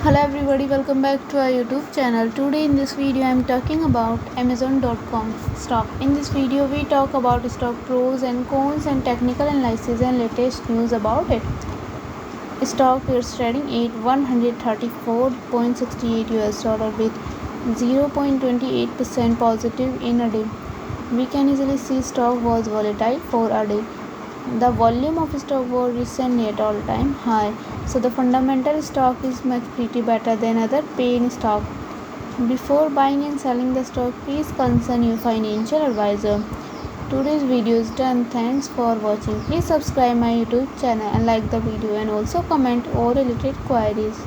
Hello everybody, welcome back to our YouTube channel. Today in this video I am talking about Amazon.com stock. In this video we talk about stock pros and cons and technical analysis and latest news about it. Stock is trading at 134.68 US dollar with 0.28% positive in a day. We can easily see stock was volatile for a day. The volume of stock was recently at all-time high, so the fundamental stock is much pretty better than other pain stock. Before buying and selling the stock, please consult your financial advisor. Today's video is done. Thanks for watching. Please subscribe my YouTube channel and like the video and also comment all related queries.